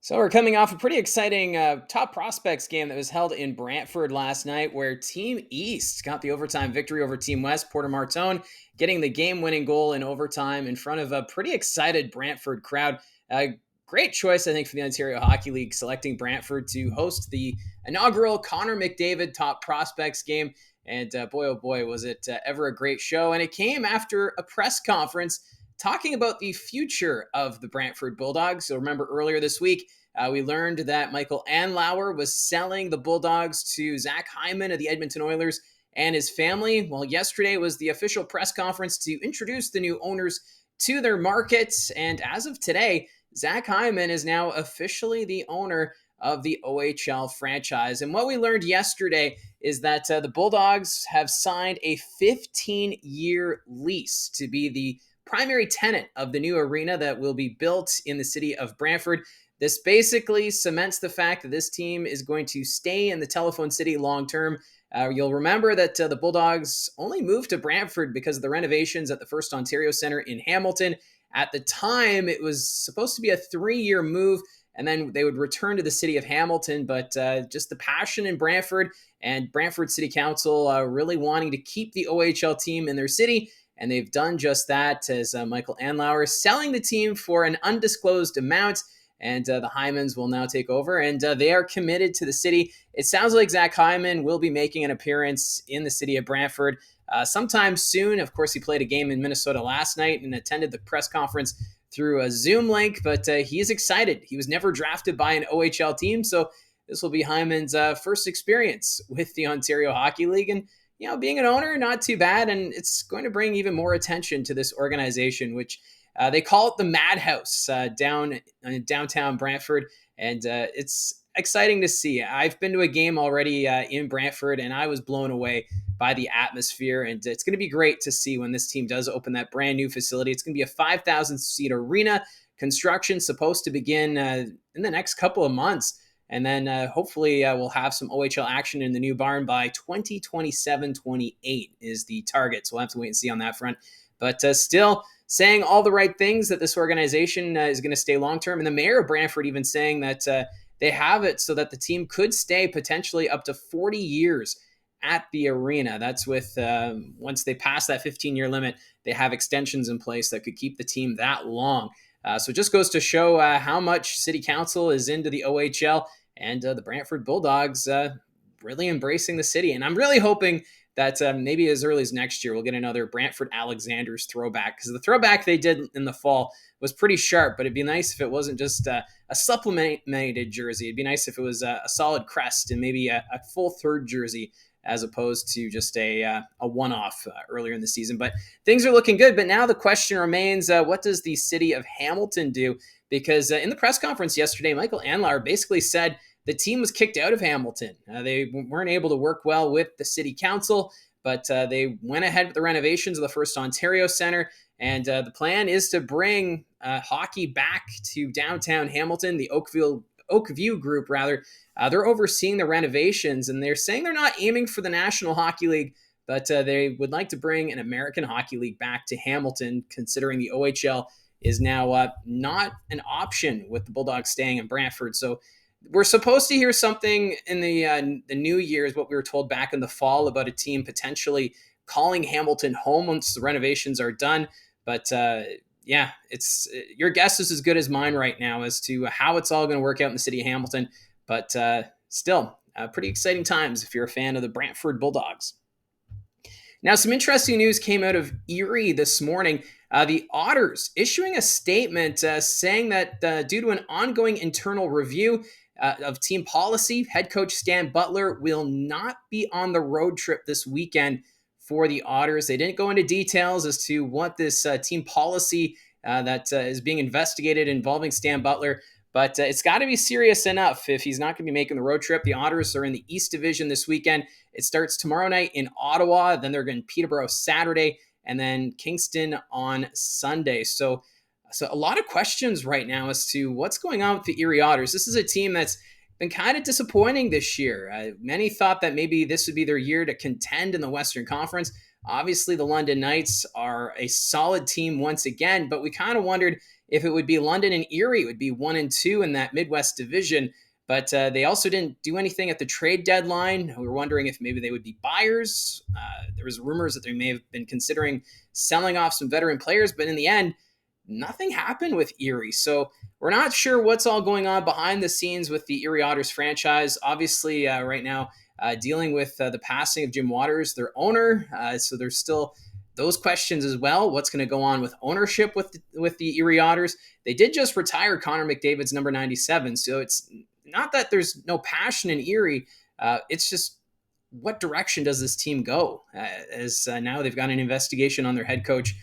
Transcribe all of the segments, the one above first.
So we're coming off a pretty exciting top prospects game that was held in Brantford last night, where Team East got the overtime victory over Team West. Porter Martone getting the game-winning goal in overtime in front of a pretty excited Brantford crowd. Great choice, I think, for the Ontario Hockey League selecting Brantford to host the inaugural Connor McDavid top prospects game. And boy, oh boy, was it ever a great show. And it came after a press conference talking about the future of the Brantford Bulldogs. So remember earlier this week, we learned that Michael Andlauer was selling the Bulldogs to Zach Hyman of the Edmonton Oilers and his family. Well, yesterday was the official press conference to introduce the new owners to their markets. And as of today, Zach Hyman is now officially the owner of the OHL franchise. And what we learned yesterday is that the Bulldogs have signed a 15-year lease to be the primary tenant of the new arena that will be built in the city of Brantford. This basically cements the fact that this team is going to stay in the Telephone City long term. You'll remember that the Bulldogs only moved to Brantford because of the renovations at the First Ontario Centre in Hamilton. At the time, it was supposed to be a 3-year move, and then they would return to the city of Hamilton. But just the passion in Brantford and Brantford City Council really wanting to keep the OHL team in their city. And they've done just that, as Michael Andlauer selling the team for an undisclosed amount. And the Hymans will now take over, and they are committed to the city. It sounds like Zach Hyman will be making an appearance in the city of Brantford sometime soon. Of course, he played a game in Minnesota last night and attended the press conference through a Zoom link, but he is excited. He was never drafted by an OHL team, so this will be Hyman's first experience with the Ontario Hockey League. And being an owner, not too bad, and it's going to bring even more attention to this organization, which they call it the Madhouse down in downtown Brantford, and it's exciting to see. I've been to a game already in Brantford, and I was blown away by the atmosphere, and it's going to be great to see when this team does open that brand new facility. It's going to be a 5,000-seat arena. Construction supposed to begin in the next couple of months. And then hopefully we'll have some OHL action in the new barn by 2027-28 is the target. So we'll have to wait and see on that front. But still saying all the right things that this organization is going to stay long-term. And the mayor of Brantford even saying that they have it so that the team could stay potentially up to 40 years at the arena. That's with once they pass that 15-year limit, they have extensions in place that could keep the team that long. So it just goes to show how much City Council is into the OHL. And the Brantford Bulldogs really embracing the city. And I'm really hoping that maybe as early as next year, we'll get another Brantford Alexanders throwback. Because the throwback they did in the fall was pretty sharp, but it'd be nice if it wasn't just a supplemented jersey. It'd be nice if it was a solid crest and maybe a full third jersey as opposed to just a one-off earlier in the season. But things are looking good. But now the question remains, what does the city of Hamilton do? Because in the press conference yesterday, Michael Andlauer basically said the team was kicked out of Hamilton. They weren't able to work well with the city council, but they went ahead with the renovations of the First Ontario Centre. And the plan is to bring hockey back to downtown Hamilton. The Oakview group, rather, they're overseeing the renovations, and they're saying they're not aiming for the National Hockey League, but they would like to bring an American Hockey League back to Hamilton, considering the OHL is now not an option with the Bulldogs staying in Brantford. So we're supposed to hear something in the new year, is what we were told back in the fall, about a team potentially calling Hamilton home once the renovations are done. But it's your guess is as good as mine right now as to how it's all going to work out in the city of Hamilton. But still, pretty exciting times if you're a fan of the Brantford Bulldogs. Now, some interesting news came out of Erie this morning. The Otters issuing a statement saying that due to an ongoing internal review of team policy, head coach Stan Butler will not be on the road trip this weekend for the Otters. They didn't go into details as to what this team policy that is being investigated involving Stan Butler, but it's got to be serious enough if he's not going to be making the road trip. The Otters are in the East Division this weekend. It starts tomorrow night in Ottawa, then they're going to Peterborough Saturday, and then Kingston on Sunday. So a lot of questions right now as to what's going on with the Erie Otters. This is a team that's been kind of disappointing this year. Many thought that maybe this would be their year to contend in the Western Conference. Obviously, the London Knights are a solid team once again, but we kind of wondered if it would be London and Erie, it would be 1-2 in that Midwest division. But they also didn't do anything at the trade deadline. We were wondering if maybe they would be buyers. There was rumors that they may have been considering selling off some veteran players, but in the end, nothing happened with Erie. So we're not sure what's all going on behind the scenes with the Erie Otters franchise. Obviously, right now, dealing with the passing of Jim Waters, their owner. So there's still those questions as well. What's going to go on with ownership with the Erie Otters? They did just retire Connor McDavid's number 97. So it's not that there's no passion in Erie. It's just, what direction does this team go? As now they've got an investigation on their head coach,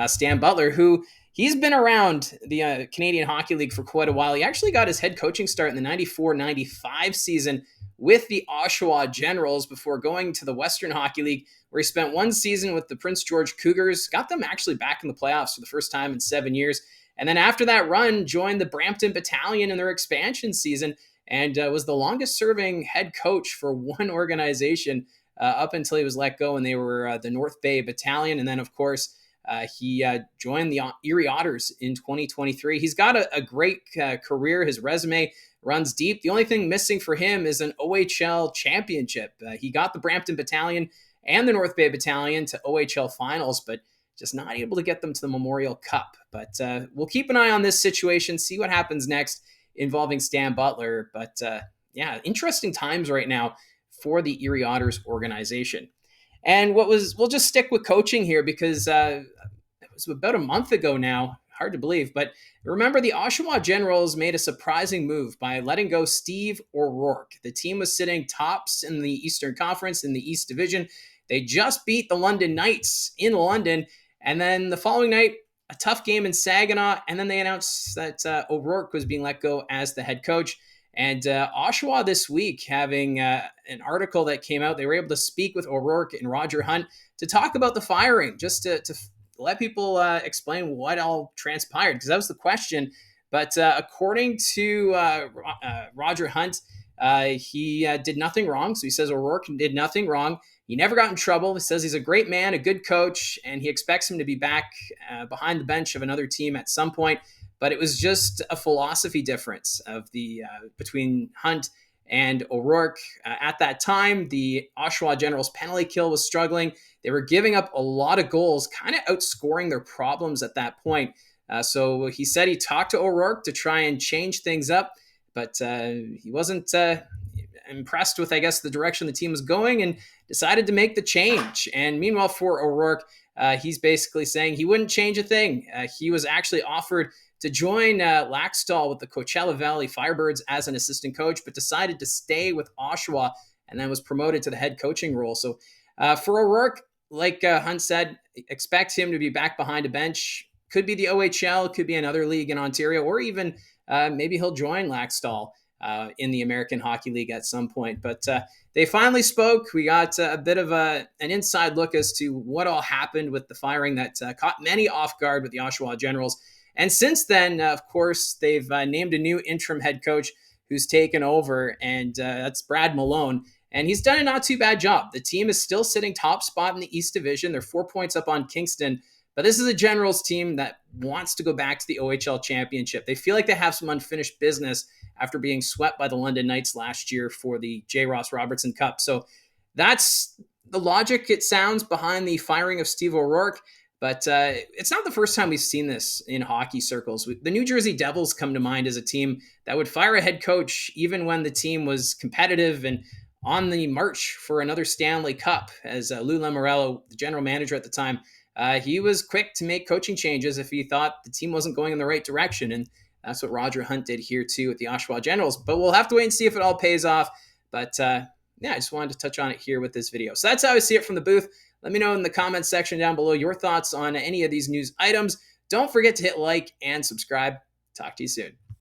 Stan Butler, who he's been around the Canadian Hockey League for quite a while. He actually got his head coaching start in the 94-95 season with the Oshawa Generals before going to the Western Hockey League, where he spent one season with the Prince George Cougars, got them actually back in the playoffs for the first time in 7 years. And then after that run, joined the Brampton Battalion in their expansion season and was the longest serving head coach for one organization up until he was let go, and they were the North Bay Battalion. And then, of course, he joined the Erie Otters in 2023. He's got a great career. His resume runs deep. The only thing missing for him is an OHL championship. He got the Brampton Battalion and the North Bay Battalion to OHL finals, but just not able to get them to the Memorial Cup. But we'll keep an eye on this situation, see what happens next involving Stan Butler. But yeah, interesting times right now for the Erie Otters organization. And we'll just stick with coaching here because it was about a month ago now. Hard to believe, but remember the Oshawa Generals made a surprising move by letting go Steve O'Rourke. The team was sitting tops in the Eastern Conference in the East Division. They just beat the London Knights in London, and then the following night, a tough game in Saginaw, and then they announced that O'Rourke was being let go as the head coach. And Oshawa this week, having an article that came out, they were able to speak with O'Rourke and Roger Hunt to talk about the firing, just to let people explain what all transpired, because that was the question. But according to Roger Hunt, he did nothing wrong. So he says O'Rourke did nothing wrong. He never got in trouble. He says he's a great man, a good coach, and he expects him to be back behind the bench of another team at some point. But it was just a philosophy difference of the between Hunt and O'Rourke. At that time, the Oshawa Generals penalty kill was struggling. They were giving up a lot of goals, kind of outscoring their problems at that point. So he said he talked to O'Rourke to try and change things up, but he wasn't impressed with, I guess, the direction the team was going and decided to make the change. And meanwhile, for O'Rourke, he's basically saying he wouldn't change a thing. He was actually offered to join Laxdal with the Coachella Valley Firebirds as an assistant coach, but decided to stay with Oshawa and then was promoted to the head coaching role. So for O'Rourke, like Hunt said, expect him to be back behind a bench. Could be the OHL, could be another league in Ontario, or even maybe he'll join Laxdal in the American Hockey League at some point. But they finally spoke. We got a bit of an inside look as to what all happened with the firing that caught many off guard with the Oshawa Generals. And since then, of course, they've named a new interim head coach who's taken over, and that's Brad Malone. And he's done a not too bad job. The team is still sitting top spot in the East Division. They're 4 points up on Kingston. But this is a Generals team that wants to go back to the OHL championship. They feel like they have some unfinished business after being swept by the London Knights last year for the J. Ross Robertson Cup. So that's the logic, it sounds, behind the firing of Steve O'Rourke. But it's not the first time we've seen this in hockey circles. The New Jersey Devils come to mind as a team that would fire a head coach even when the team was competitive and on the march for another Stanley Cup. As Lou Lamoriello, the general manager at the time, he was quick to make coaching changes if he thought the team wasn't going in the right direction. And that's what Roger Hunt did here too with the Oshawa Generals. But we'll have to wait and see if it all pays off. But yeah, I just wanted to touch on it here with this video. So that's how I see it from the booth. Let me know in the comments section down below your thoughts on any of these news items. Don't forget to hit like and subscribe. Talk to you soon.